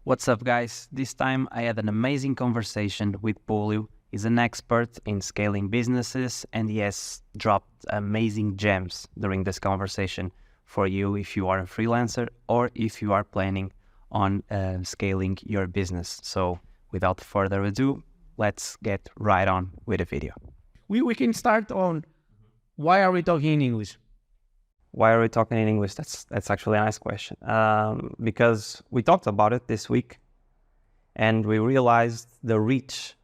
What's up, guys? This time I had an amazing conversation with Polio. He's an expert in scaling businesses and he has dropped amazing gems during this conversation for you if you are a freelancer or if you are planning on scaling your business. So without further ado, let's get right on with the video. We can start on why are we talking in English? Why are we talking in English? That's actually a nice question. Because we talked about it this week and we realized the reach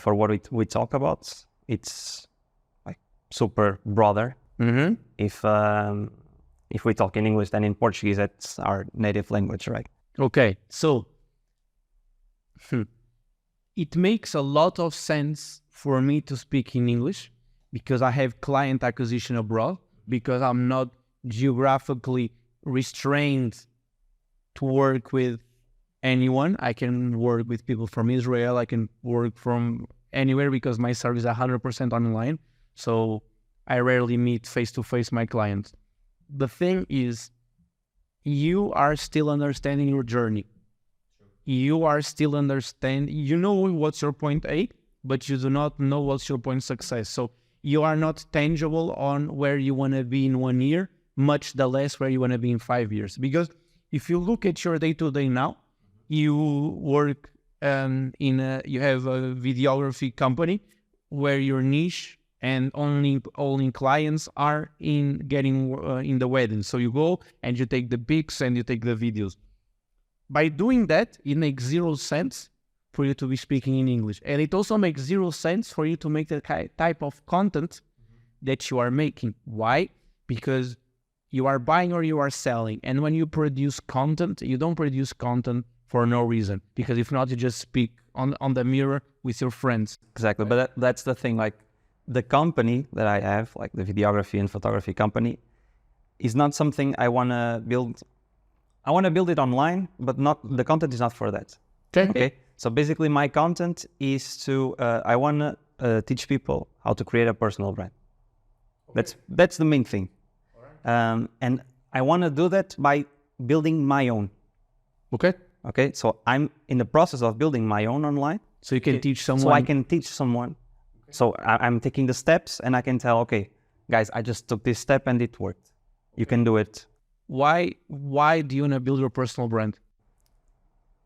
for what we talk about. It's like super broader. Mm-hmm. If we talk in English, then in Portuguese, that's our native language, right? Okay, so it makes a lot of sense for me to speak in English because I have client acquisition abroad, because I'm not geographically restrained to work with anyone. I can work with people from Israel. I can work from anywhere because my service is 100% online. So I rarely meet face-to-face my clients. The thing is, you are still understanding your journey. You are still understanding, you know what's your point A, but you do not know what's your point success. So you are not tangible on where you want to be in 1 year, much the less where you want to be in 5 years. Because if you look at your day-to-day now, you work you have a videography company where your niche and only clients are in getting in the wedding. So you go and you take the pics and you take the videos. By doing that, it makes 0 sense for you to be speaking in English. And it also makes 0 sense for you to make the type of content that you are making. Why? Because you are buying or you are selling. And when you produce content, you don't produce content for no reason. Because if not, you just speak on the mirror with your friends. Exactly, but that's the thing. Like the company that I have, like the videography and photography company, is not something I want to build. I want to build it online, but not the content is not for that. Okay. So basically, my content is to I want to teach people how to create a personal brand. Okay. That's the main thing, and I want to do that by building my own. Okay. So I'm in the process of building my own online. So you can teach someone. So I can teach someone. Okay. So I'm taking the steps, and I can tell, okay, guys, I just took this step and it worked. You can do it. Why do you want to build your personal brand?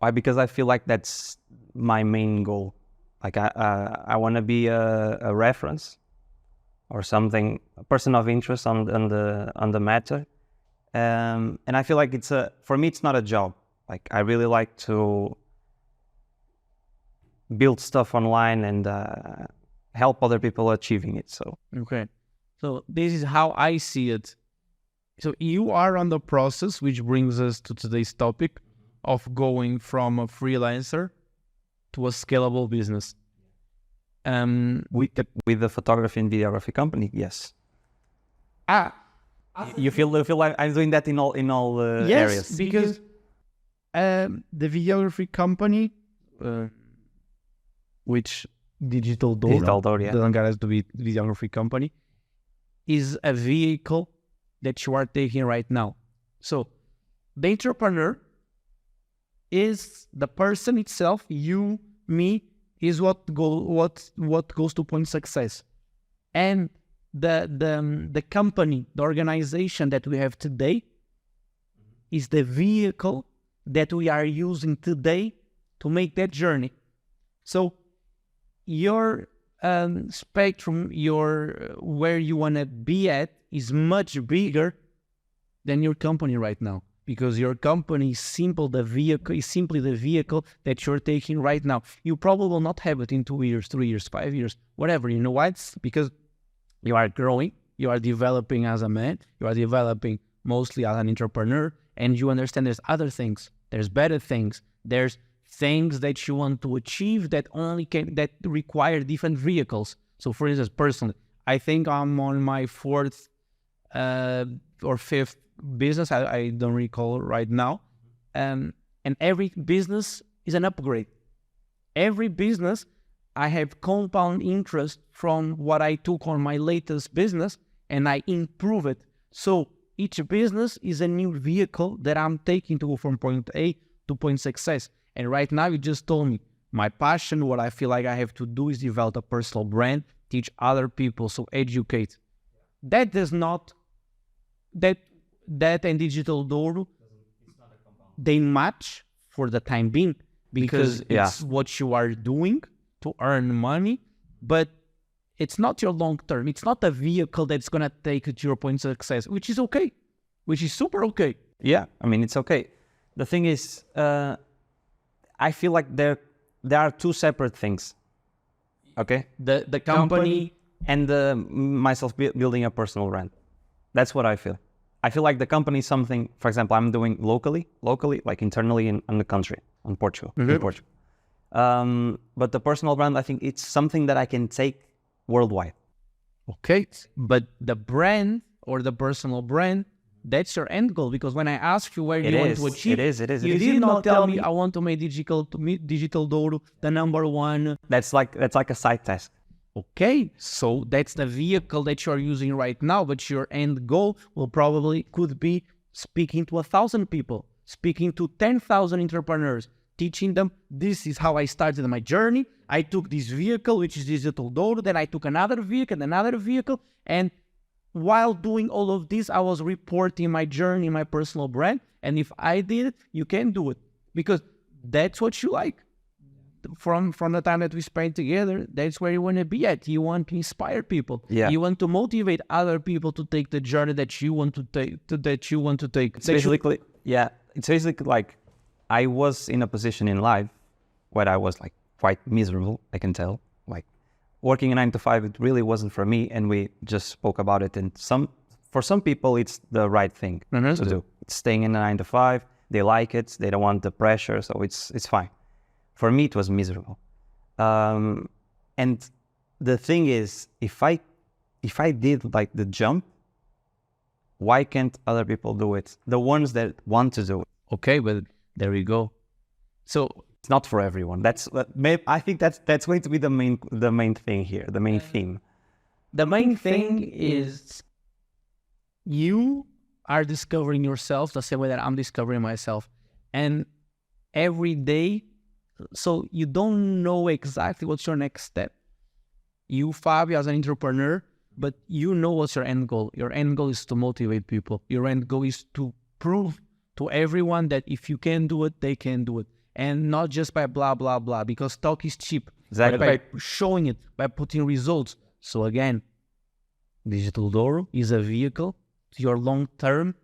Why? Because I feel like that's my main goal. Like I want to be a reference or something, a person of interest on the matter. And I feel like for me, it's not a job. Like I really like to build stuff online and help other people achieving it. So okay, so this is how I see it. So you are on the process, which brings us to today's topic of going from a freelancer to a scalable business. With the photography and videography company, yes. You feel like I'm doing that in all yes, areas. Because the videography company, which Digital Door, yeah. doesn't get us to be videography company, is a vehicle that you are taking right now. So the entrepreneur is the person itself, you, me, is what goes to point success. And the company, the organization that we have today is the vehicle that we are using today to make that journey. So your spectrum, where you want to be at is much bigger than your company right now, because your company is simply the vehicle that you're taking right now. You probably will not have it in 2 years, 3 years, 5 years, whatever. You know why? It's because you are growing, you are developing as a man, you are developing mostly as an entrepreneur, and you understand there's other things, there's better things, there's things that you want to achieve that that require different vehicles. So for instance, personally, I think I'm on my 4th or 5th business. I don't recall right now. And every business is an upgrade. Every business, I have compound interest from what I took on my latest business and I improve it. So each business is a new vehicle that I'm taking to go from point A to point success. And right now you just told me my passion, what I feel like I have to do is develop a personal brand, teach other people, so educate. That does not, that and Digital Douro, they match for the time being because it's what you are doing to earn money, but it's not your long term. It's not a vehicle that's going to take you to your point of success, which is okay, which is super okay. Yeah, I mean, it's okay. The thing is, I feel like there are two separate things. Okay? The company and myself building a personal brand. That's what I feel. I feel like the company is something, for example, I'm doing locally, like internally in the country, in Portugal. But the personal brand, I think it's something that I can take worldwide. Okay, but the brand or the personal brand, that's your end goal. Because when I ask you where you want to achieve, you did not tell me I want to make Digital Douro the number one. That's like a side task. Okay, so that's the vehicle that you're using right now, but your end goal could be speaking to 1,000 people, speaking to 10,000 entrepreneurs, teaching them, this is how I started my journey. I took this vehicle, which is Digital Douro, then I took another vehicle, and while doing all of this, I was reporting my journey, my personal brand, and if I did it, you can do it, because that's what you like. From the time that we spent together, that's where you want to be at. You want to inspire people. Yeah. You want to motivate other people to take the journey that you want to take. It's basically like I was in a position in life where I was like quite miserable, I can tell. Like working a 9 to 5, it really wasn't for me, and we just spoke about it. And for some people, it's the right thing to do. It's staying in a 9 to 5. They like it. They don't want the pressure, so it's fine. For me, it was miserable. And the thing is, if I did like the jump, why can't other people do it? The ones that want to do it. Okay, but there we go. So it's not for everyone. I think that's going to be the main thing here, the main theme. The main thing is you are discovering yourself the same way that I'm discovering myself, and every day. So you don't know exactly what's your next step. You, Fabio, as an entrepreneur, but you know what's your end goal. Your end goal is to motivate people. Your end goal is to prove to everyone that if you can do it, they can do it. And not just by blah, blah, blah, because talk is cheap. Exactly. By showing it, by putting results. So again, Digital Douro is a vehicle to your long-term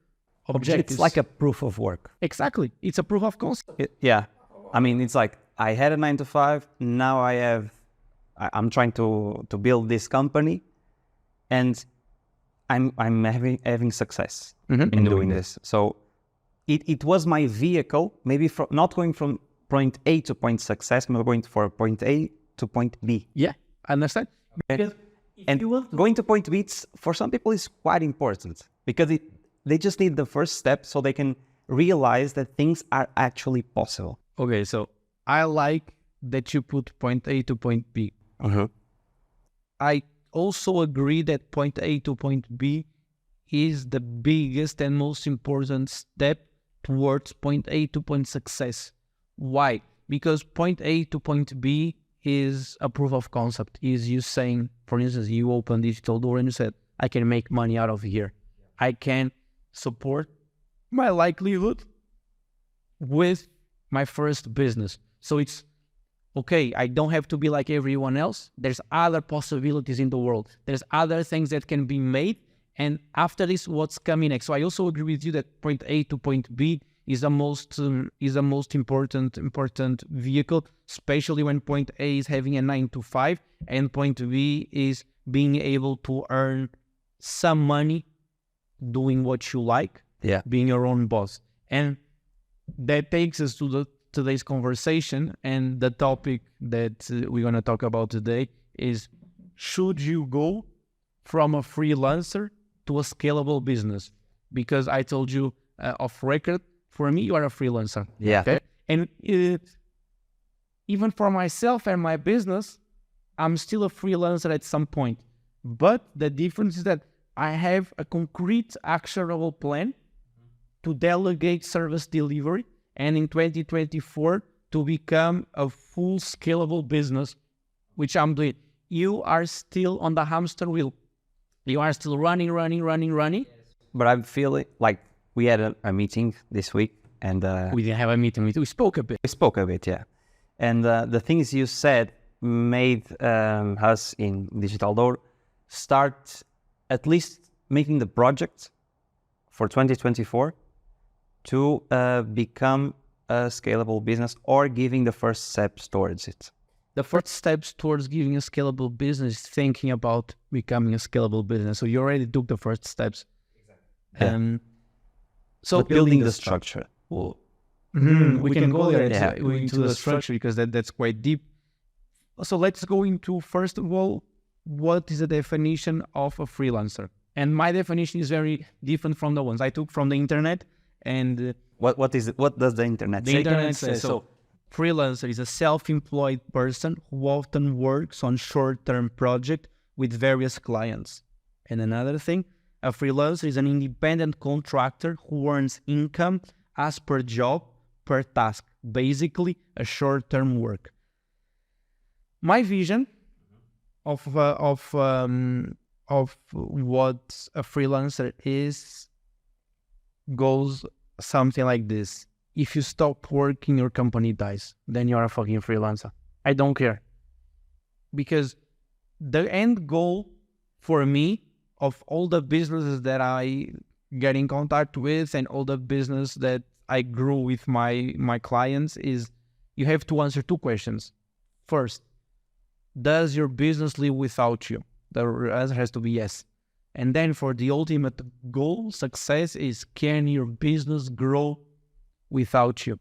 objectives. It's like a proof of work. Exactly. It's a proof of concept. Yeah. I mean, it's like I had a 9 to 5. Now I'm trying to build this company, and I'm having success in doing this. So it was my vehicle, maybe not going from point A to point success, but going from point A to point B. Yeah, I understand. And going to point B, for some people, is quite important because they just need the first step so they can realize that things are actually possible. Okay, so I like that you put point A to point B. I also agree that point A to point B is the biggest and most important step towards point A to point success. Why? Because point A to point B is a proof of concept. Is you saying, for instance, you open Digital Douro and you said, I can make money out of here. I can support my livelihood with my first business. So it's okay, I don't have to be like everyone else. There's other possibilities in the world. There's other things that can be made. And after this, what's coming next? So I also agree with you that point A to point B is the most important vehicle, especially when point A is having a 9 to 5 and point B is being able to earn some money doing what you like, being your own boss. And that takes us to today's conversation, and the topic that we're going to talk about today is, should you go from a freelancer to a scalable business? Because I told you off record, for me, you are a freelancer. Yeah. Okay? And even for myself and my business, I'm still a freelancer at some point. But the difference is that I have a concrete, actionable plan to delegate service delivery and in 2024 to become a full scalable business, which I'm doing. You are still on the hamster wheel. You are still running. But I'm feeling like we had a meeting this week, and We didn't have a meeting. We spoke a bit. we spoke a bit, yeah. And the things you said made us in Digital Door start at least making the project for 2024 to become a scalable business or giving the first steps towards it. The first steps towards giving a scalable business is thinking about becoming a scalable business. So you already took the first steps. Yeah. So But building the structure. Well, we can go there Yeah. into the structure because that's quite deep. So let's go into, first of all, what is the definition of a freelancer? And my definition is very different from the ones I took from the internet. And What is it? What does the internet the say? internet says, so freelancer is a self-employed person who often works on short-term project with various clients. And another thing, a freelancer is an independent contractor who earns income as per job, per task, basically a short-term work. My vision of what a freelancer is goes something like this. If you stop working, your company dies. Then you're a fucking freelancer. I don't care. Because the end goal for me of all the businesses that I get in contact with and all the business that I grew with my clients is you have to answer two questions. First, does your business live without you? The answer has to be yes. And then for the ultimate goal, success is, can your business grow without you?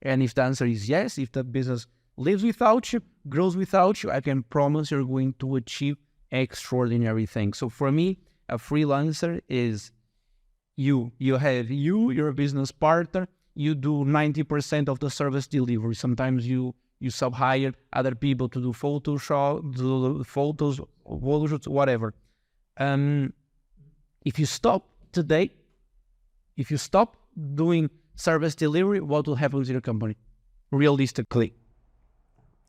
And if the answer is yes, if the business lives without you, grows without you, I can promise you're going to achieve extraordinary things. So for me, a freelancer is you're a business partner, you do 90% of the service delivery. Sometimes you sub-hire other people to do Photoshop, do photos, whatever. If you stop today, if you stop doing service delivery, what will happen to your company? Realistically,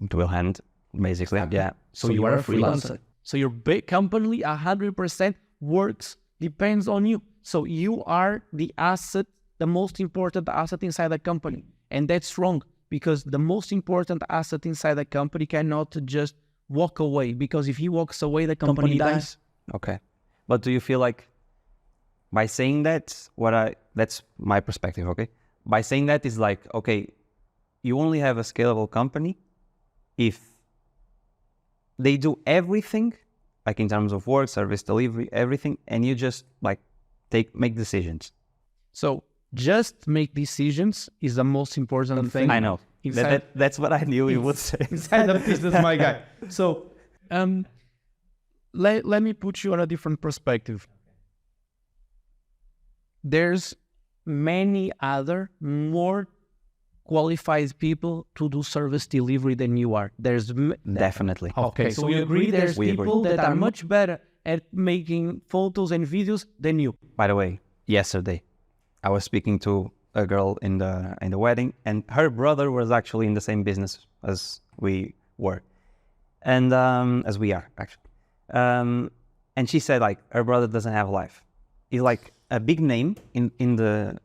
It will end, basically. Yeah. So you are a freelancer. So your big company 100% works, depends on you. So you are the asset, the most important asset inside the company. And that's wrong, because the most important asset inside the company cannot just walk away, because if he walks away, the company dies. Okay. But do you feel like by saying that, that's my perspective, okay? By saying that is like, okay, you only have a scalable company if they do everything, like in terms of work, service delivery, everything, and you just like make decisions. So just make decisions is the most important thing. I know. That's what I knew you would say. Inside the business, my guy. So let me put you on a different perspective. There's many other more qualified people to do service delivery than you are. There's Definitely. okay. So we agree there's people that are much better at making photos and videos than you. By the way, yesterday I was speaking to a girl in the wedding, and her brother was actually in the same business as we were, and as we are actually. And she said like her brother doesn't have a life. He's like a big name in the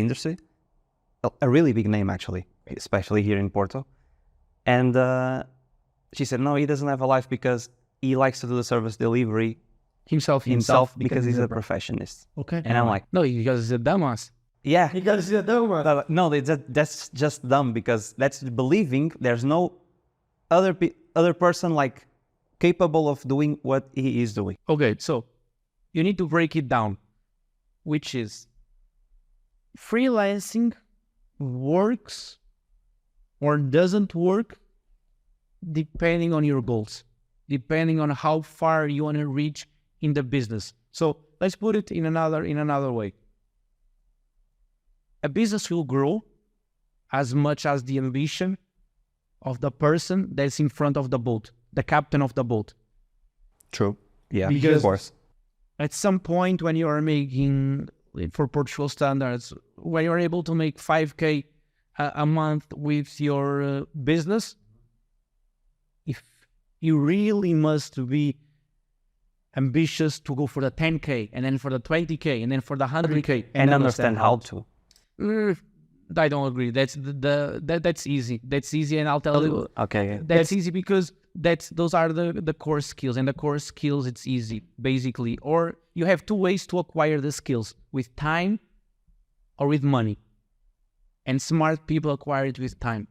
industry, a really big name actually, especially here in Porto. And she said no, he doesn't have a life because he likes to do the service delivery Himself because he's a perfectionist. Okay. And I'm like, no, because he's a dumbass. yeah. Because he's a dumbass. No, that's just dumb, because that's believing there's no other person like capable of doing what he is doing. Okay, so you need to break it down, which is freelancing works or doesn't work depending on your goals, depending on how far you want to reach in the business. So let's put it in another way. A business will grow as much as the ambition of the person that's in front of the boat, the captain of the boat. True. Yeah, Because of course. at some point when you are making for Portugal standards, when you're able to make 5K a month with your business, if you really must be ambitious to go for the 10K and then for the 20K and then for the 100K and understand how to. I don't agree. That's easy. That's easy, and I'll tell you. Okay. That's easy because those are the core skills, and the core skills it's easy basically. Or you have two ways to acquire the skills: with time or with money. And smart people acquire it with time.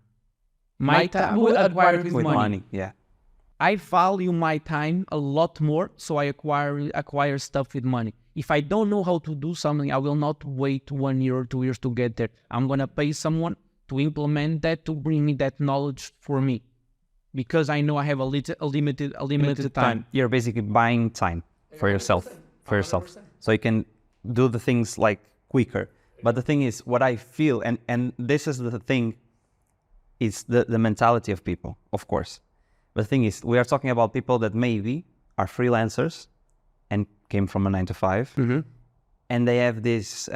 My time will acquire it with money. Yeah. I value my time a lot more, so I acquire stuff with money. If I don't know how to do something, I will not wait 1 year or 2 years to get there. I'm gonna pay someone to implement that, to bring me that knowledge for me, because I know I have a limited time. You're basically buying time for yourself, 100%. So you can do the things like quicker. But the thing is, what I feel, and this is the thing, is the mentality of people, of course. But the thing is, we are talking about people that maybe are freelancers and came from a 9 to 5, and they have this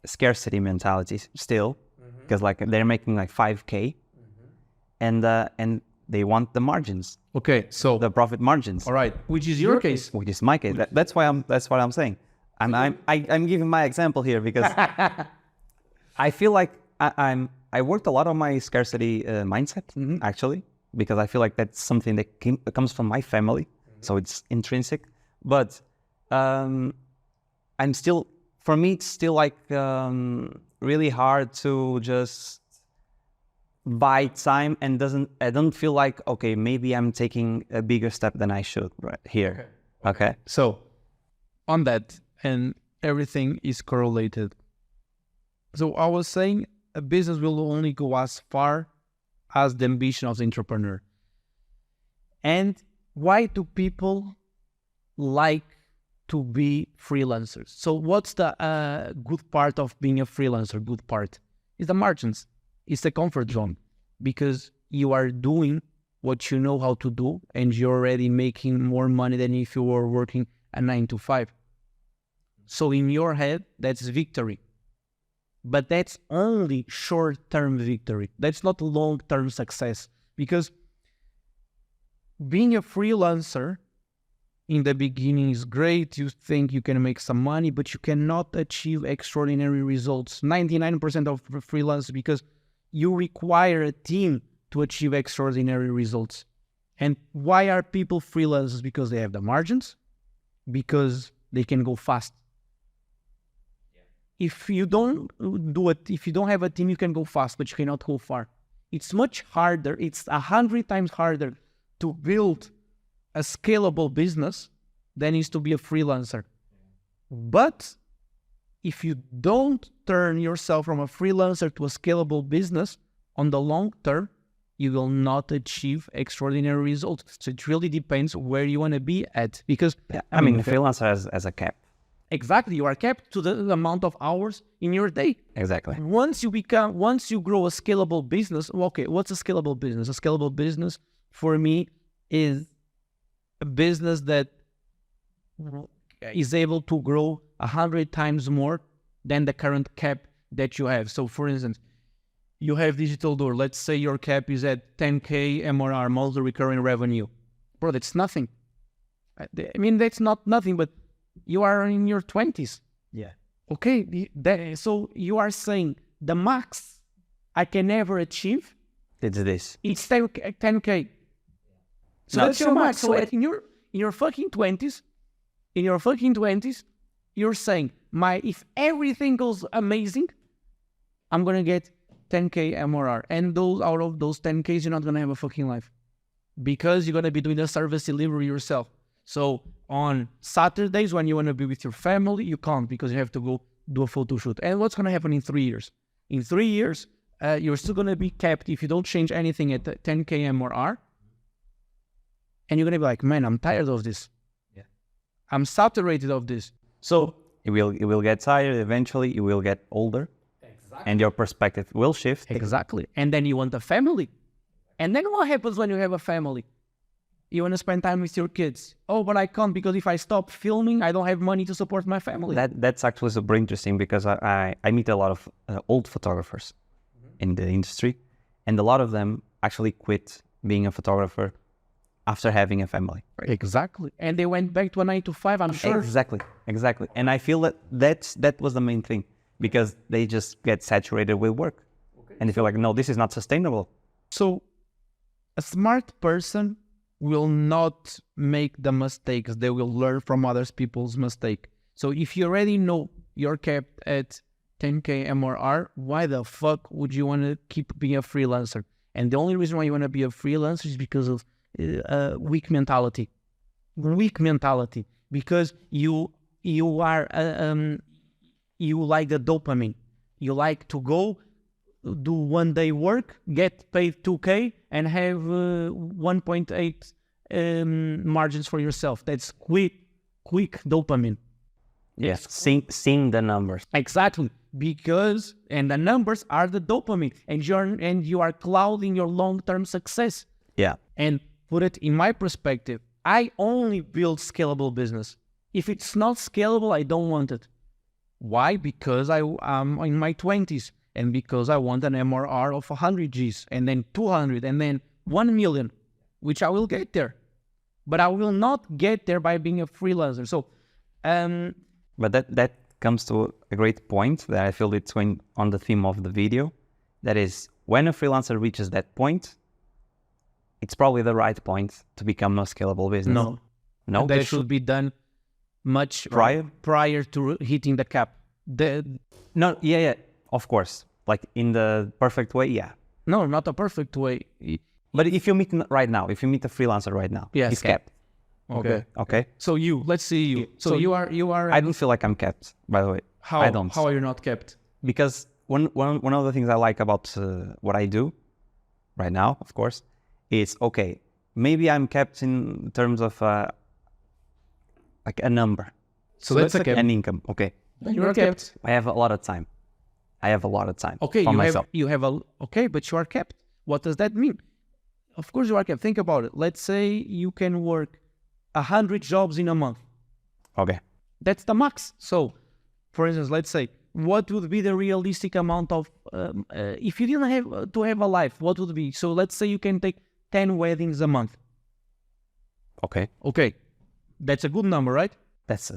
scarcity mentality still, because like they're making like 5K, and they want the margins. Okay, so the profit margins. All right, which is your case? Which is my case. That's what I'm saying. I'm giving my example here because I feel like I worked a lot on my scarcity mindset actually, because I feel like that's something that comes from my family, so it's intrinsic. But for me, it's still like really hard to just buy time, and I don't feel like, okay, maybe I'm taking a bigger step than I should right here. Okay. So on that, and everything is correlated. So I was saying a business will only go as far as the ambition of the entrepreneur. And why do people like to be freelancers? So what's the good part of being a freelancer? Good part is the margins. It's the comfort zone, because you are doing what you know how to do, and you're already making more money than if you were working a 9 to 5. So in your head, that's victory. But that's only short-term victory. That's not long-term success. Because being a freelancer in the beginning is great. You think you can make some money, but you cannot achieve extraordinary results. 99% of freelancers, because you require a team to achieve extraordinary results. And why are people freelancers? Because they have the margins, because they can go fast. If you don't do it, if you don't have a team, you can go fast, but you cannot go far. It's much harder. It's 100 times harder to build a scalable business than it is to be a freelancer. But if you don't turn yourself from a freelancer to a scalable business, on the long term, you will not achieve extraordinary results. So it really depends where you want to be at. Because I mean, freelancer has a cap. Exactly, you are capped to the amount of hours in your day. Exactly. Once you grow a scalable business, okay, what's a scalable business? A scalable business for me is a business that is able to grow 100 times more than the current cap that you have. So for instance, you have Digital Door. Let's say your cap is at 10K MRR, monthly recurring revenue. Bro, that's nothing. I mean, that's not nothing, but you are in your 20s. Yeah. Okay, so you are saying the max I can ever achieve, it's this. It's 10K. So that's your max. So in your fucking 20s, you're saying, if everything goes amazing, I'm gonna get 10K MRR. And out of those 10Ks, you're not gonna have a fucking life, because you're gonna be doing the service delivery yourself. So on Saturdays, when you want to be with your family, you can't, because you have to go do a photo shoot. And what's going to happen in 3 years? In 3 years, you're still going to be capped if you don't change anything at 10K MRR. And you're going to be like, man, I'm tired of this. Yeah. I'm saturated of this. So you will get tired. Eventually, you will get older. Exactly. And your perspective will shift. Exactly. And then you want a family. And then what happens when you have a family? You want to spend time with your kids. Oh, but I can't because if I stop filming, I don't have money to support my family. That's actually super interesting because I meet a lot of old photographers in the industry, and a lot of them actually quit being a photographer after having a family. Right? Exactly. And they went back to a 9 to 5, I'm sure. Exactly. And I feel that was the main thing, because they just get saturated with work. And they feel like, no, this is not sustainable. So a smart person will not make the mistakes. They will learn from other people's mistake. So if you already know you're capped at 10K MRR, why the fuck would you want to keep being a freelancer? And the only reason why you want to be a freelancer is because of weak mentality. Because you are you like the dopamine. You like to go do 1 day work, get paid 2K, and have 1.8 margins for yourself. That's quick dopamine. Yes, seeing the numbers. Exactly, and the numbers are the dopamine, and you are clouding your long-term success. Yeah. And put it in my perspective, I only build scalable business. If it's not scalable, I don't want it. Why? Because I'm in my 20s, and because I want an MRR of 100 Gs, and then 200, and then 1 million, which I will get there. But I will not get there by being a freelancer. So, but that comes to a great point that I feel it's going on the theme of the video. That is, when a freelancer reaches that point, it's probably the right point to become a scalable business. No, that should be done much prior to hitting the cap. No, yeah, of course. Like in the perfect way, yeah. No, not a perfect way. But if you meet right now, if you meet a freelancer right now, yes, he's capped. Okay. So let's see you. So you are. I don't feel like I'm capped, by the way. How? I don't. How are you not capped? Because one of the things I like about what I do right now, of course, is okay. Maybe I'm capped in terms of like a number. So that's an income. Okay. You're capped. I have a lot of time. Okay, for myself. But you are capped. What does that mean? Of course you are capped. Think about it. Let's say you can work 100 jobs in a month. Okay. That's the max. So, for instance, let's say, what would be the realistic amount of, if you didn't have to have a life, what would be? So let's say you can take 10 weddings a month. Okay. That's a good number, right? That's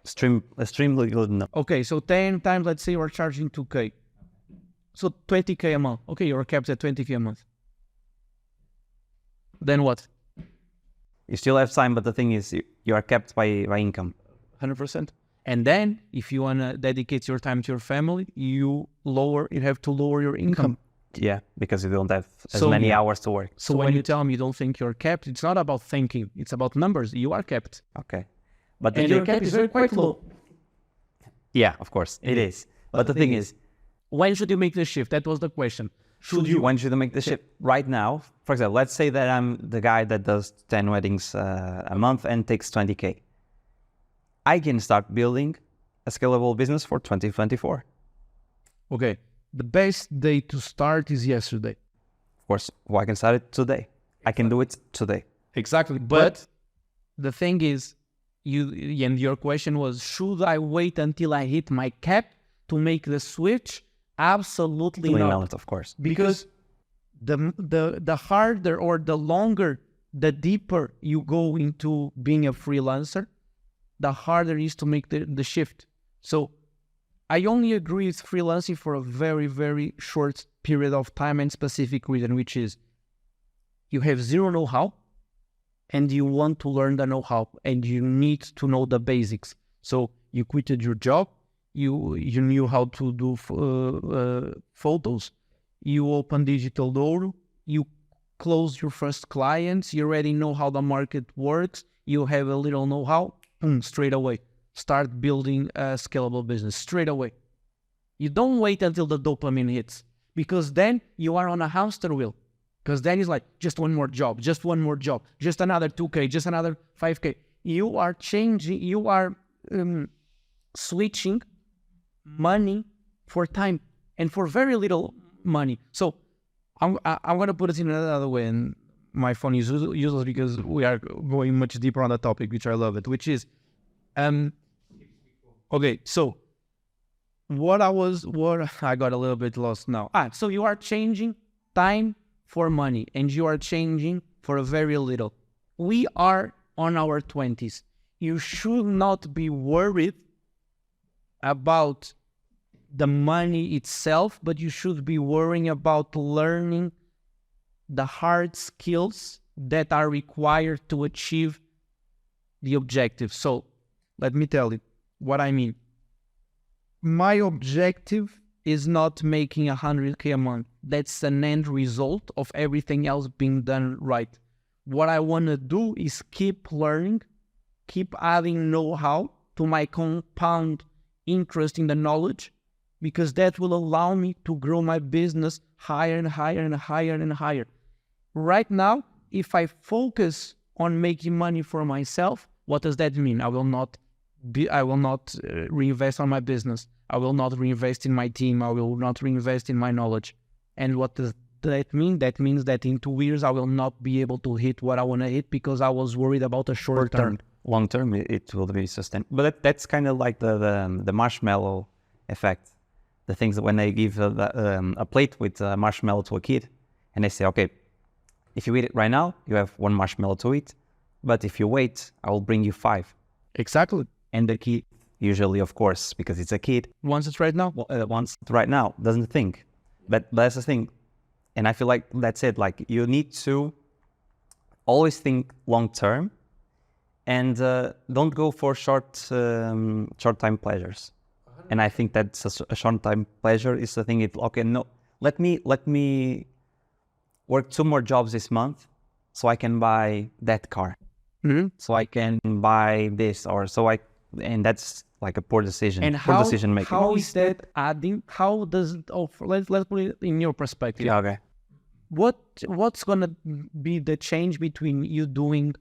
extremely good number. Okay, so 10 times, let's say you are charging 2K. So 20K a month. Okay, you're capped at 20K a month. Then what? You still have time, but the thing is, you are capped by income. 100%. And then, if you want to dedicate your time to your family, you have to lower your income. Yeah, because you don't have as many hours to work. So when you tell me you don't think you're capped, it's not about thinking. It's about numbers. You are capped. Okay. But your cap is quite low. Yeah, of course, it is. But the thing is, when should you make the shift? That was the question. When should you make the shift? Right now, for example, let's say that I'm the guy that does 10 weddings a month and takes 20K. I can start building a scalable business for 2024. Okay. The best day to start is yesterday. Of course, I can start it today. I can do it today. Exactly. But the thing is, your question was, should I wait until I hit my cap to make the switch? Absolutely not. Of course. Because the harder or the longer, the deeper you go into being a freelancer, the harder it is to make the shift. So I only agree with freelancing for a very, very short period of time and specific reason, which is you have zero know-how and you want to learn the know-how and you need to know the basics. So you quitted your job, you knew how to do photos, you open digital door, you close your first clients, you already know how the market works, you have a little know-how, straight away. Start building a scalable business straight away. You don't wait until the dopamine hits, because then you are on a hamster wheel. Because then it's like, just one more job, just another 2K, just another 5K. You are changing, you are switching money for time and for very little money. So I'm going to put it in another way. And my phone is useless because we are going much deeper on the topic, which I love it, which is, okay, so what I got a little bit lost now. So you are changing time for money and you are changing for very little. We are on our 20s. You should not be worried about the money itself, but you should be worrying about learning the hard skills that are required to achieve the objective. So let me tell you what I mean. My objective is not making 100K a month. That's an end result of everything else being done right. What I want to do is keep learning, keep adding know-how to my compound interest in the knowledge, because that will allow me to grow my business higher and higher and higher and higher. Right now, if I focus on making money for myself, what does that mean? I will not reinvest on my business. I will not reinvest in my team. I will not reinvest in my knowledge. And what does that mean? That means that in 2 years, I will not be able to hit what I want to hit because I was worried about a short term. Long term, it will be sustained. But that's kind of like the marshmallow effect. The things that when they give a plate with marshmallow to a kid, and they say, okay, if you eat it right now, you have 1 marshmallow to eat. But if you wait, I will bring you 5. Exactly. And the kid, usually, of course, because it's a kid, wants it right now. Wants it right now, doesn't think. But that's the thing. And I feel like that's it. Like, you need to always think long term and don't go for short time pleasures. And I think that's a short time pleasure is the thing. Okay, no, let me work 2 more jobs this month so I can buy that car. Mm-hmm. So I can buy this, and that's like a poor decision. And poor decision making. How is that adding? How does it offer? Let's put it in your perspective. Yeah, okay. What's gonna be the change between you doing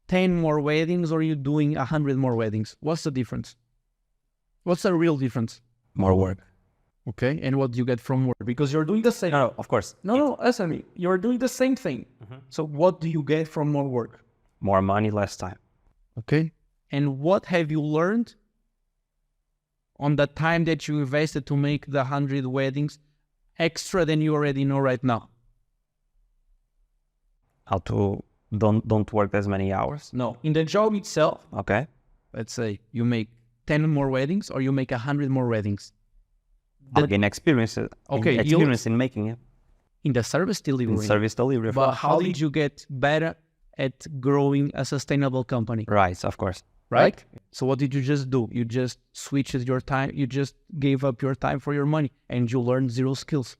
10 more weddings or you doing 100 more weddings? What's the difference? What's the real difference? More work. Okay, and what do you get from work? Because you're doing the same. No, of course. No, listen to me. You're doing the same thing. Mm-hmm. So what do you get from more work? More money, less time. Okay. And what have you learned on the time that you invested to make the 100 weddings extra than you already know right now? How to don't work as many hours? No. In the job itself, okay. Let's say you make 10 more weddings or you make 100 more weddings. I'll gain experience. Okay, experience in making it. In the service delivery. In service delivery. But how did you get better at growing a sustainable company? Right, of course. Right? So what did you just do? You just switched your time. You just gave up your time for your money and you learned 0 skills.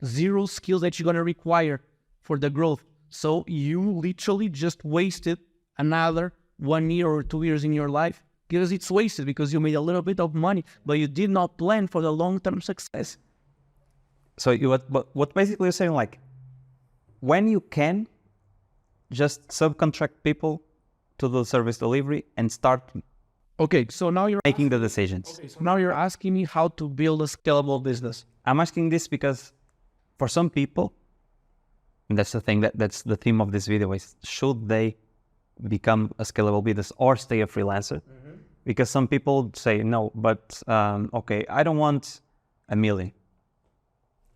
0 skills that you're going to require for the growth. So you literally just wasted another 1 year or 2 years in your life because it's wasted because you made a little bit of money, but you did not plan for the long-term success. So what basically you're saying, like, when you can, just subcontract people to the service delivery and start. Okay, so now you're making the decisions. Okay, so now you're asking me how to build a scalable business. I'm asking this because for some people, and that's the thing, that's the theme of this video, is should they become a scalable business or stay a freelancer? Mm-hmm. Because some people say, no, but okay, I don't want $1 million.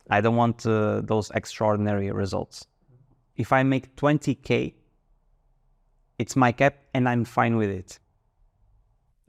I don't want those extraordinary results. If I make 20K, it's my cap and I'm fine with it.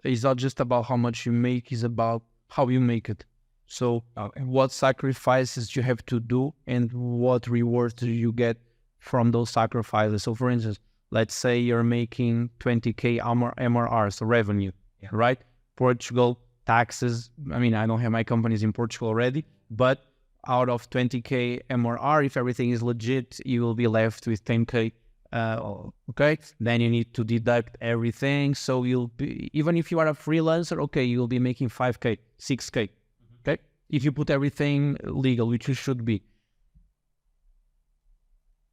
It's not just about how much you make, it's about how you make it. So what sacrifices you have to do and what rewards do you get from those sacrifices? So for instance, let's say you're making 20K MRR, so revenue, right? Portugal, taxes. I mean, I don't have my companies in Portugal already, but out of 20K MRR, if everything is legit, you will be left with 10K. Okay, then you need to deduct everything. So you'll be, even if you are a freelancer, okay, you'll be making 5K, 6K. Okay, if you put everything legal, which you should be.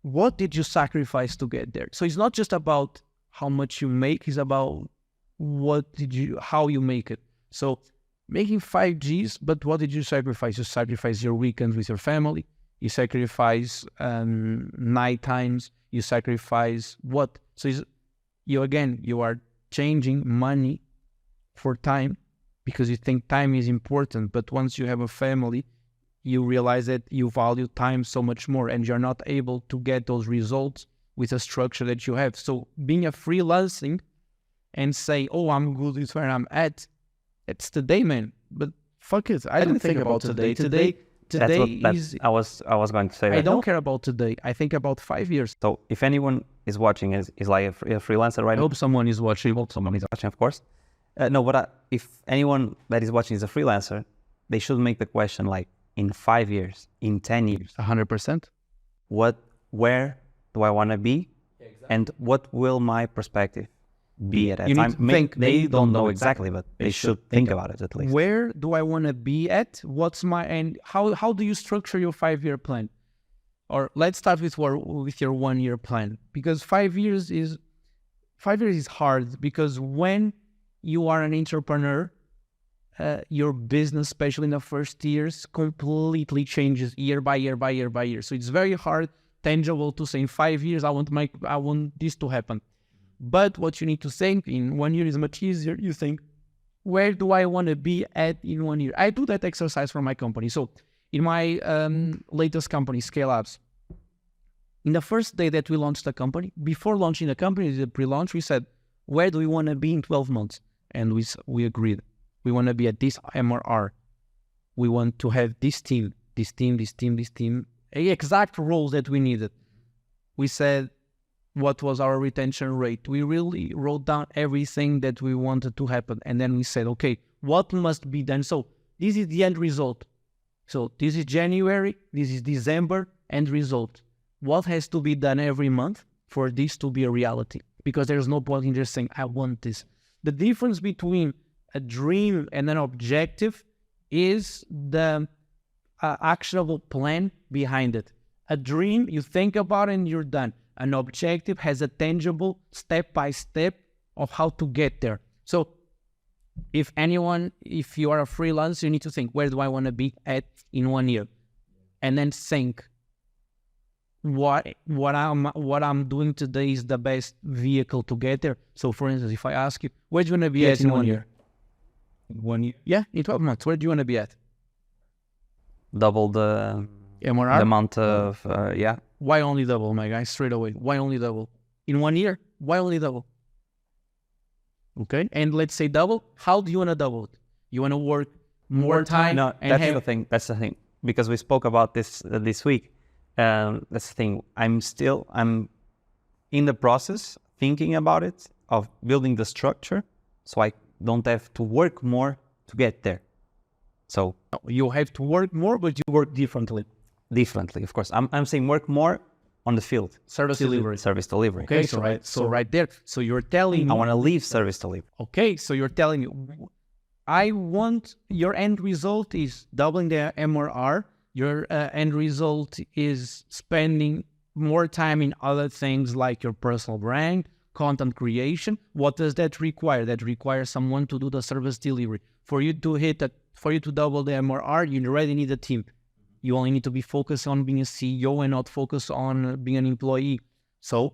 What did you sacrifice to get there? So it's not just about how much you make, it's about how you make it. So making 5Gs, but what did you sacrifice? You sacrifice your weekends with your family. you sacrifice night times, you sacrifice what? So you are changing money for time because you think time is important. But once you have a family, you realize that you value time so much more, and you're not able to get those results with a structure that you have. So being a freelancing and say, oh, I'm good with where I'm at, it's today, man. But fuck it, I don't think about today. Today is... I was going to say that. I don't care about today. I think about 5 years. So if anyone is watching is like a freelancer right I hope someone is watching. someone is watching, of course. If anyone that is watching is a freelancer, they should make the question like, in 5 years, in 10 years, 100%. Where do I want to be? Exactly. And what will my perspective be at that time? They don't know exactly, but they should think about it at least. Where do I want to be at? What's my end? How do you structure your 5-year plan? Or let's start with your 1-year plan, because 5 years is hard, because when you are an entrepreneur, your business, especially in the first years, completely changes year by year by year by year. So it's very hard, tangible to say in 5 years, I want this to happen. But what you need to think in 1 year is much easier. You think, where do I want to be at in 1 year? I do that exercise for my company. So in my latest company, Scalable, in the first day that we launched the company, before launching the company, the pre-launch, we said, where do we want to be in 12 months? And we agreed. We want to be at this MRR. We want to have this team, exact roles that we needed. We said, what was our retention rate? We really wrote down everything that we wanted to happen. And then we said, okay, what must be done? So this is the end result. So this is January, this is December, end result. What has to be done every month for this to be a reality? Because there's no point in just saying, I want this. The difference between a dream and an objective is the actionable plan behind it. A dream, you think about it and you're done. An objective has a tangible step-by-step of how to get there. So if you are a freelancer, you need to think, where do I want to be at in 1 year? And then think, what I'm doing today is the best vehicle to get there. So for instance, if I ask you, where do you want to be at in 1 year? 1 year? Yeah, in 12 months. Where do you want to be at? Double the MRR? The amount of, yeah. Why only double, my guy? Straight away. Why only double? In 1 year? Why only double? Okay. And let's say double. How do you want to double it? You want to work more time? No, that's the thing. That's the thing. Because we spoke about this this week. That's the thing. I'm in the process thinking about it, of building the structure, so I don't have to work more to get there. So you have to work more, but you work differently. Differently, of course. I'm saying work more on the field. Service delivery. Okay, so right there. So you're telling me, I want to leave service delivery. Okay, so you're telling me, I want your end result is doubling the MRR. Your end result is spending more time in other things like your personal brand, content creation. What does that require? That requires someone to do the service delivery. For you to double the MRR, you already need a team. You only need to be focused on being a CEO and not focus on being an employee. So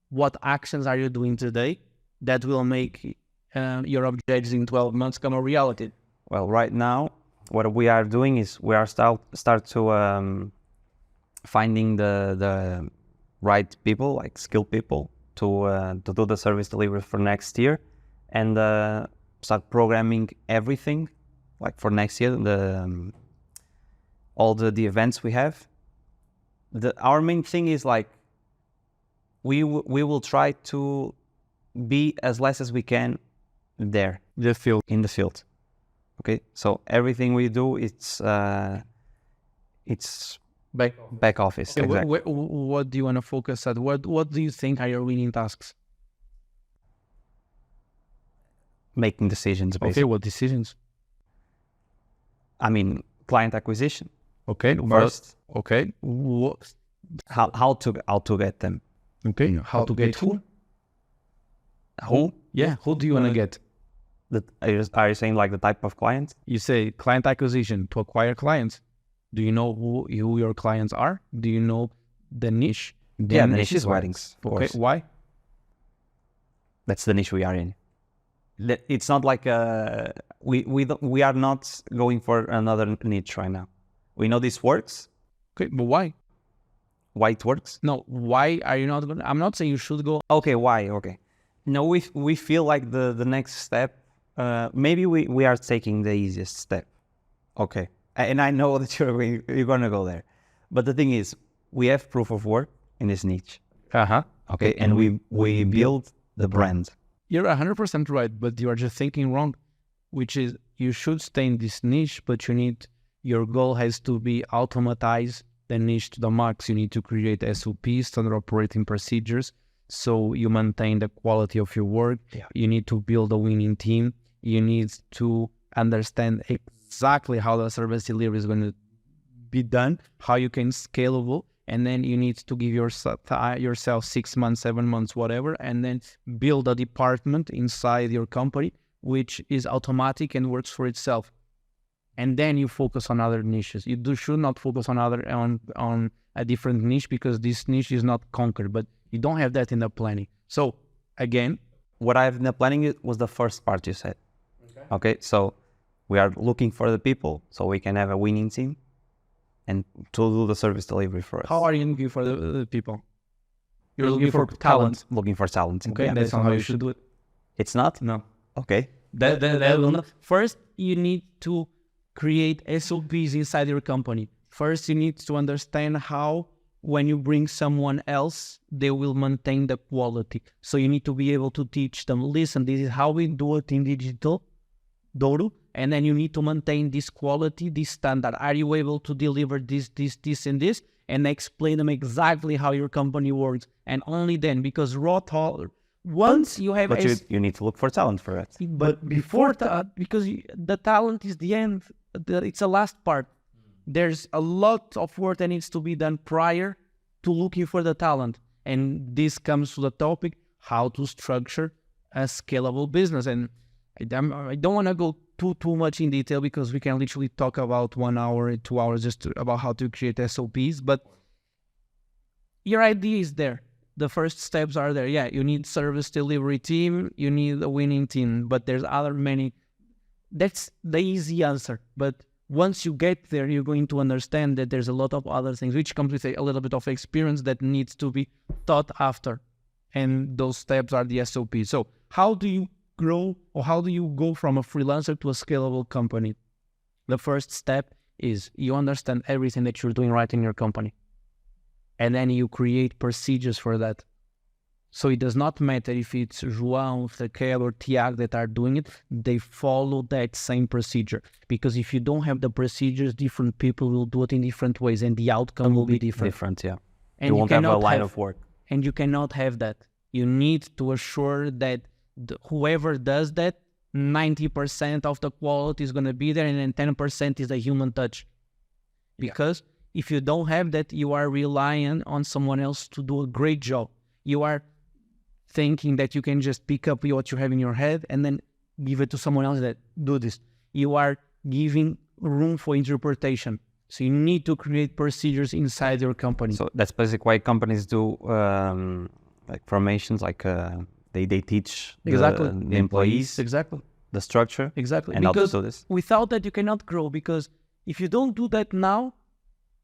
what actions are you doing today that will make your objectives in 12 months come a reality? Well, right now, what we are doing is we are start to finding the right people, like skilled people, to do the service delivery for next year, and start programming everything, like for next year, all the events we have. Our main thing is like we will try to be as less as we can there, in the field. Okay, so everything we do, it's back office. Okay, exactly. What do you want to focus on? What do you think are your winning tasks? Making decisions, basically. Okay, what decisions? I mean, client acquisition. Okay, first. Okay, how to get them. Okay, how to get who? Who? Yeah, who do you want to get? Are you saying like the type of client? You say client acquisition to acquire clients. Do you know who your clients are? Do you know the niche? Yeah, the niche is weddings. Of Okay, course. why? That's the niche we are in. It's not like we are not going for another niche right now. We know this works. Okay, but why? Why it works? No, why are you not going? I'm not saying you should go. Okay, why? Okay. No, we feel like the next step. Maybe we are taking the easiest step. Okay, and I know that you're gonna go there, but the thing is, we have proof of work in this niche. Okay, and we build the brand. You're 100% right, but you are just thinking wrong, which is you should stay in this niche, but your goal has to be automatize the niche to the max. You need to create SOPs, standard operating procedures, so you maintain the quality of your work. Yeah. You need to build a winning team. You need to understand exactly how the service delivery is going to be done, how you can scalable, and then you need to give yourself 6 months, 7 months, whatever, and then build a department inside your company, which is automatic and works for itself. And then you focus on other niches. You should not focus on a different niche, because this niche is not conquered, but you don't have that in the planning. So again, what I have in the planning was the first part you said. Okay, so we are looking for the people so we can have a winning team and to do the service delivery for us. how are you looking for the people? You're looking for talent. Looking for talent. Okay, Yeah. that's not how you should do it. It's not? No. Okay. That will not. First, you need to create SOPs inside your company. First, you need to understand how, when you bring someone else, they will maintain the quality. So you need to be able to teach them, listen, this is how we do it in digital, Dodo, and then you need to maintain this quality, this standard. Are you able to deliver this, and this? And explain them exactly how your company works. And only then, because once you have... But you need to look for talent for it. But before that, because the talent is the end, it's the last part. There's a lot of work that needs to be done prior to looking for the talent. And this comes to the topic, how to structure a scalable business. And I don't want to go too much in detail, because we can literally talk about 1 hour, 2 hours about how to create SOPs. But your idea is there. The first steps are there. Yeah, you need service delivery team, you need a winning team, but there's many. That's the easy answer. But once you get there, you're going to understand that there's a lot of other things, which comes with a little bit of experience that needs to be taught after. And those steps are the SOP. So how do you grow, or how do you go from a freelancer to a scalable company? The first step is you understand everything that you're doing right in your company. And then you create procedures for that. So it does not matter if it's João, Raquel, or Tiago that are doing it, they follow that same procedure. Because if you don't have the procedures, different people will do it in different ways, and the outcome will be different. Yeah. And you won't have a line of work. And you cannot have that. You need to assure that whoever does that, 90% of the quality is going to be there, and then 10% is a human touch. Because if you don't have that, you are relying on someone else to do a great job. You are thinking that you can just pick up what you have in your head and then give it to someone else that do this. You are giving room for interpretation. So you need to create procedures inside your company. So that's basically why companies do like formations, like they teach Exactly. the employees Exactly. the structure. Exactly. And how to Because do this. without that, you cannot grow. Because if you don't do that now,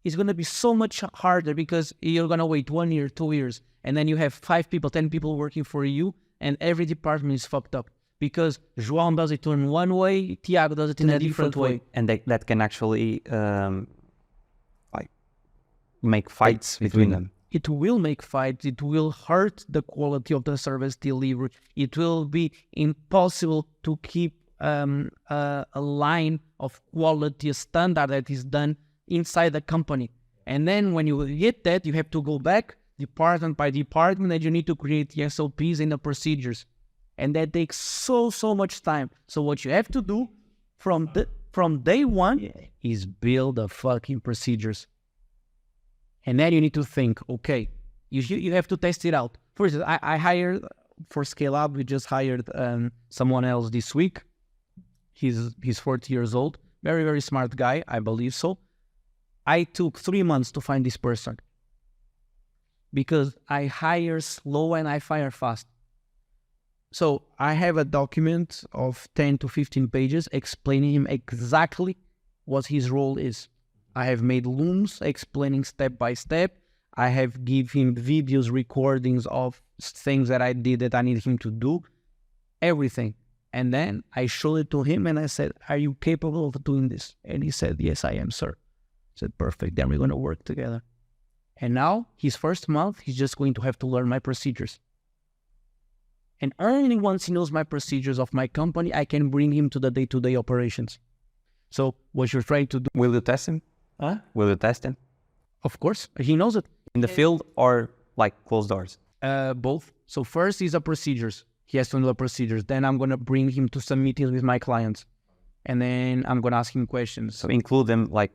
it's going to be so much harder, because you're going to wait 1 year, 2 years, and then you have 5 people, 10 people working for you, and every department is fucked up. Because João does it in one way, Tiago does it in a different way. And that can actually like make fights between them. It will make fights. It will hurt the quality of the service delivery. It will be impossible to keep a line of quality, a standard that is done inside the company. And then when you get that, you have to go back department by department, and you need to create the SOPs and the procedures. And that takes so much time. So what you have to do from day one is build the fucking procedures. And then you need to think, okay, you have to test it out. For instance, I hired for Scale Up, we just hired someone else this week. He's 40 years old, very, very smart guy, I believe so. I took 3 months to find this person because I hire slow and I fire fast. So I have a document of 10 to 15 pages explaining him exactly what his role is. I have made looms explaining step by step. I have give him videos, recordings of things that I did that I need him to do, everything. And then I showed it to him and I said, are you capable of doing this? And he said, yes, I am, sir. I said, perfect, then we're going to work together. And now, his first month, he's just going to have to learn my procedures. And only once he knows my procedures of my company, I can bring him to the day-to-day operations. So what you're trying to do... Will you test him? Huh? Will you test him? Of course, he knows it. In the field or like closed doors? Both. So first is the procedures. He has to know the procedures. Then I'm going to bring him to some meetings with my clients. And then I'm going to ask him questions. So include them like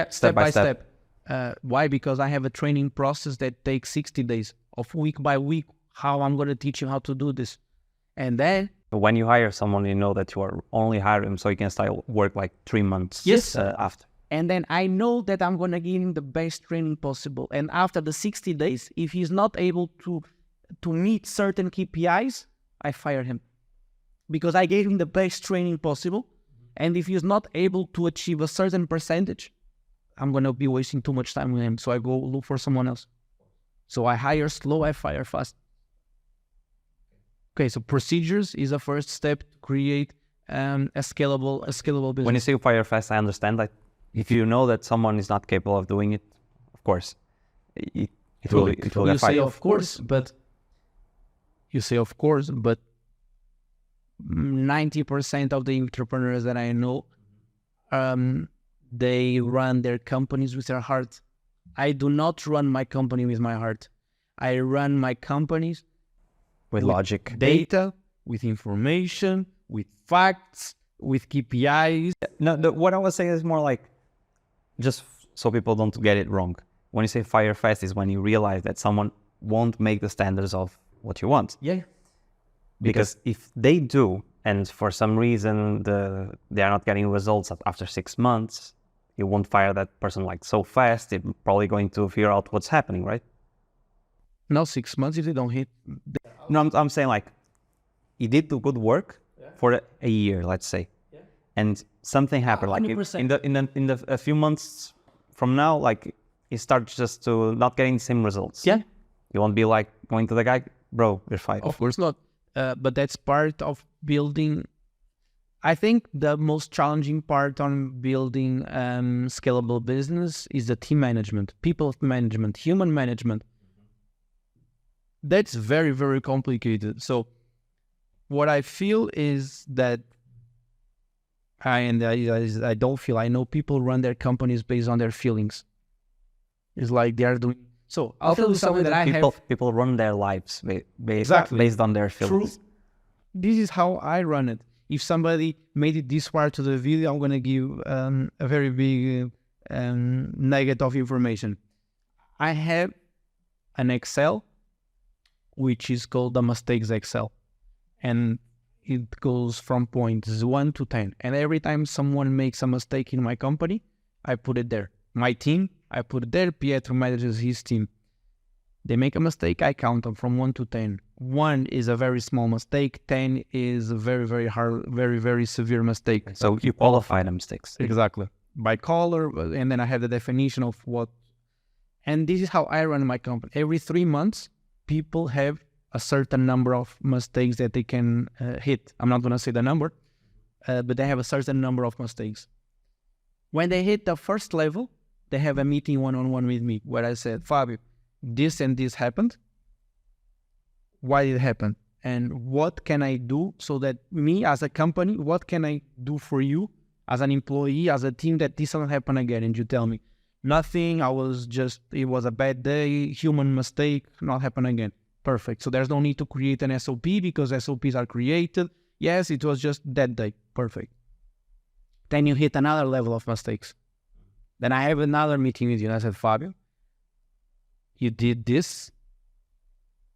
step by step. Why? Because I have a training process that takes 60 days of week by week, how I'm going to teach you how to do this. And then... When you hire someone, you know that you are only hiring him so you can start work like 3 months after. And then I know that I'm going to give him the best training possible. And after the 60 days, if he's not able to meet certain KPIs, I fire him. Because I gave him the best training possible. And if he's not able to achieve a certain percentage, I'm going to be wasting too much time with him. So I go look for someone else. So I hire slow, I fire fast. Okay, so procedures is a first step to create a scalable business. When you say fire fast, I understand that if you know that someone is not capable of doing it, of course, it will get fired. You say of course, but 90% of the entrepreneurs that I know, they run their companies with their heart. I do not run my company with my heart. I run my companies with logic, data, with information, with facts, with KPIs. No, what I was saying is more like, just so people don't get it wrong. When you say fire fast is when you realize that someone won't make the standards of what you want. Yeah. Because if they do, and for some reason they are not getting results after 6 months, you won't fire that person like so fast. They're probably going to figure out what's happening, right? No, 6 months if they don't hit. No, I'm saying like, he did do good work for a year, let's say, and something happened. Like in a few months from now, like he starts just to not getting the same results. Yeah, you won't be like going to the guy, bro, you're fired. Of course not. But that's part of building. I think the most challenging part on building scalable business is the team management, people management, human management. That's very, very complicated. So what I feel is that I don't feel, I know people run their companies based on their feelings. It's like they are doing. So I'll tell you something that I have. People run their lives based on their feelings. True. This is how I run it. If somebody made it this far to the video, I'm going to give a very big nugget of information. I have an Excel, which is called the mistakes Excel. And it goes from points 1 to 10. And every time someone makes a mistake in my company, I put it there. My team, I put it there. Pietro manages his team. They make a mistake, I count them from 1 to 10. 1 is a very small mistake. 10 is a very, very hard, very, very severe mistake. So you qualify the mistakes. Exactly. By color, and then I have the definition of what. And this is how I run my company. Every 3 months, people have a certain number of mistakes that they can hit. I'm not going to say the number, but they have a certain number of mistakes. When they hit the first level, they have a meeting one-on-one with me where I said, Fabio, this and this happened. Why did it happen? And what can I do so that me as a company, what can I do for you as an employee, as a team, that this doesn't happen again? And you tell me, nothing, it was a bad day, human mistake, not happen again. Perfect. So there's no need to create an SOP because SOPs are created. Yes, it was just that day. Perfect. Then you hit another level of mistakes. Then I have another meeting with you and I said, Fabio, you did this.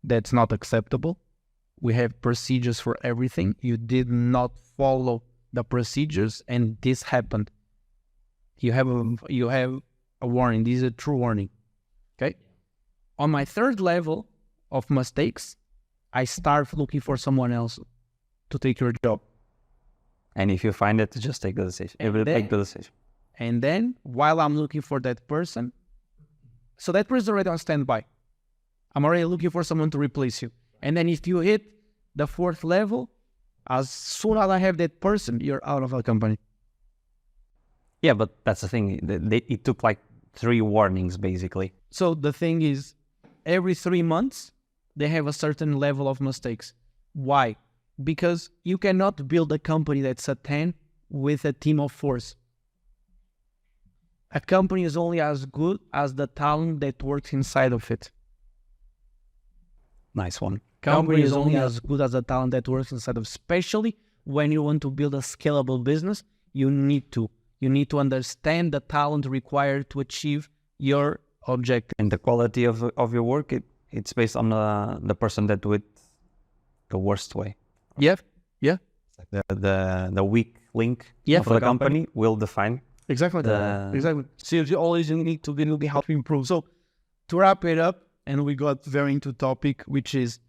That's not acceptable. We have procedures for everything. You did not follow the procedures and this happened. You have a warning. This is a true warning. Okay. On my third level of mistakes, I start looking for someone else to take your job. And if you find it, just take the decision. Take the decision. And then while I'm looking for that person, so that person is already on standby. I'm already looking for someone to replace you. And then if you hit the fourth level, as soon as I have that person, you're out of the company. Yeah, but that's the thing. It took like 3 warnings, basically. So the thing is, every 3 months, they have a certain level of mistakes. Why? Because you cannot build a company that's a 10 with a team of 4s. A company is only as good as the talent that works inside of it. Nice one. Company is only as good as the talent that works inside of, especially when you want to build a scalable business. You need to understand the talent required to achieve your objective. And the quality of your work, it's based on the person that do it the worst way. Yeah. The weak link of the company will define. Exactly. Exactly. So you always need to be how to improve. So to wrap it up, and we got very into topic, which is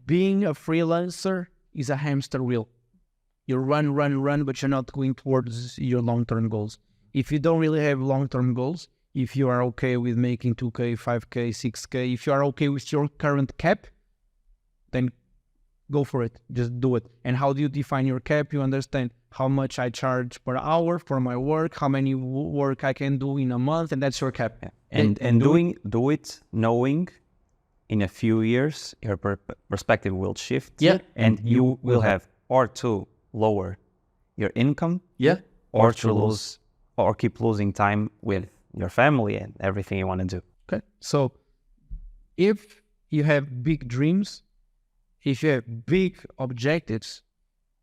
being a freelancer is a hamster wheel. You run, but you're not going towards your long-term goals. If you don't really have long-term goals, if you are okay with making 2K, 5K, 6K, if you are okay with your current cap, then go for it. Just do it. And how do you define your cap? You understand how much I charge per hour for my work, how many work I can do in a month, and that's your cap. Yeah. And do it knowing in a few years your perspective will shift. Yeah. And you will have or to lower your income. Yeah. Or to lose or keep losing time with your family and everything you want to do. Okay. So if you have big dreams, if you have big objectives,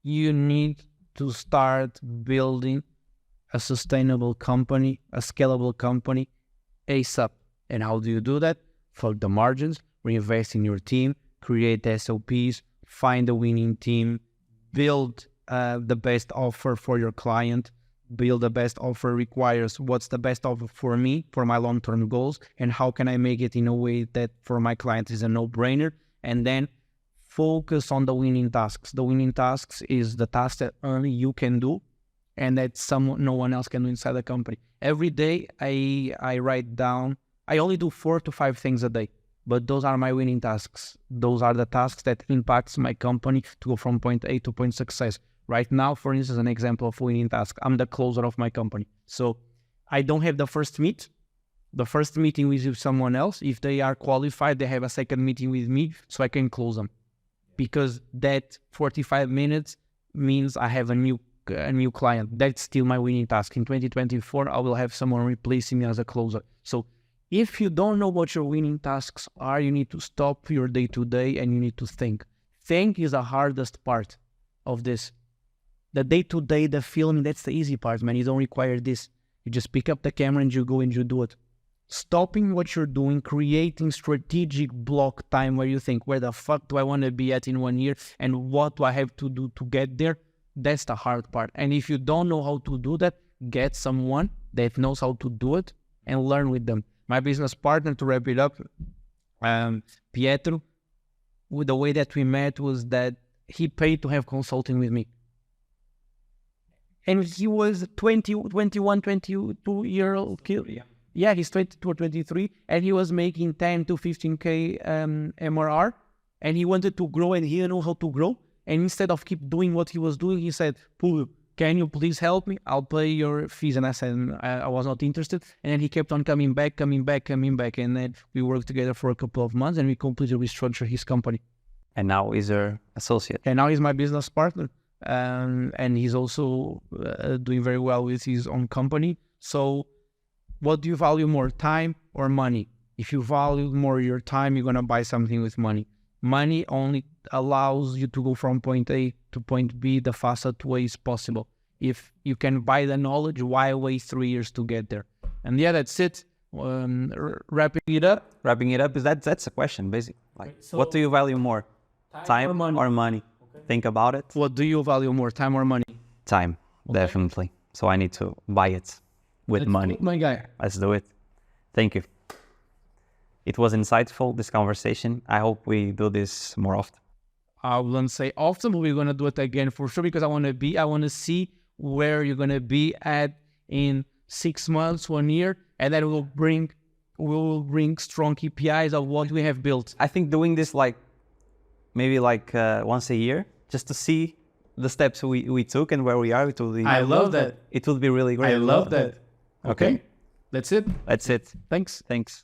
you need to start building a sustainable company, a scalable company ASAP. And how do you do that? Fuck the margins, reinvest in your team, create SOPs, find a winning team, build the best offer for your client. Build the best offer requires what's the best offer for me, for my long-term goals, and how can I make it in a way that for my client is a no-brainer. And then focus on the winning tasks. The winning tasks is the tasks that only you can do and that no one else can do inside the company. Every day I write down, I only do 4 to 5 things a day, but those are my winning tasks. Those are the tasks that impacts my company to go from point A to point success. Right now, for instance, an example of winning task, I'm the closer of my company. So I don't have the first meet. The first meeting with someone else. If they are qualified, they have a second meeting with me so I can close them. Because that 45 minutes means I have a new client. That's still my winning task. In 2024, I will have someone replacing me as a closer. So if you don't know what your winning tasks are, you need to stop your day-to-day and you need to think. Think is the hardest part of this. The day-to-day, the film, that's the easy part, man. You don't require this. You just pick up the camera and you go and you do it. Stopping what you're doing, creating strategic block time where you think, where the fuck do I want to be at in 1 year and what do I have to do to get there? That's the hard part. And if you don't know how to do that, get someone that knows how to do it and learn with them. My business partner, to wrap it up, Pietro, with the way that we met was that he paid to have consulting with me. And he was 21, 22-year-old kid. Yeah, he's 22 or 23, and he was making 10 to 15K MRR, and he wanted to grow, and he didn't know how to grow. And instead of keep doing what he was doing, he said, Pulu, can you please help me? I'll pay your fees. And I said, I was not interested. And then he kept on coming back. And then we worked together for a couple of months, and we completely restructured his company. And now he's your associate. And now he's my business partner. And he's also doing very well with his own company. So what do you value more, time or money? If you value more your time, you're going to buy something with money. Money only allows you to go from point A to point B the fastest way is possible. If you can buy the knowledge, why wait 3 years to get there? And yeah, that's it. Wrapping it up. Wrapping it up, that's a question, basically. Like, so what do you value more? Time or money? Okay. Think about it. What do you value more, time or money? Time, okay. Definitely. So I need to buy it. with Let's money. do it, my guy. Let's do it. Thank you. It was insightful, this conversation. I hope we do this more often. I wouldn't say often, but we're gonna do it again for sure because I want to see where you're gonna be at in 6 months, 1 year, and then we will bring strong KPIs of what we have built. I think doing this maybe once a year, just to see the steps we took and where we are, it will be. I love that. It will be really great. I love that. Okay. That's it. That's it. Thanks. Thanks.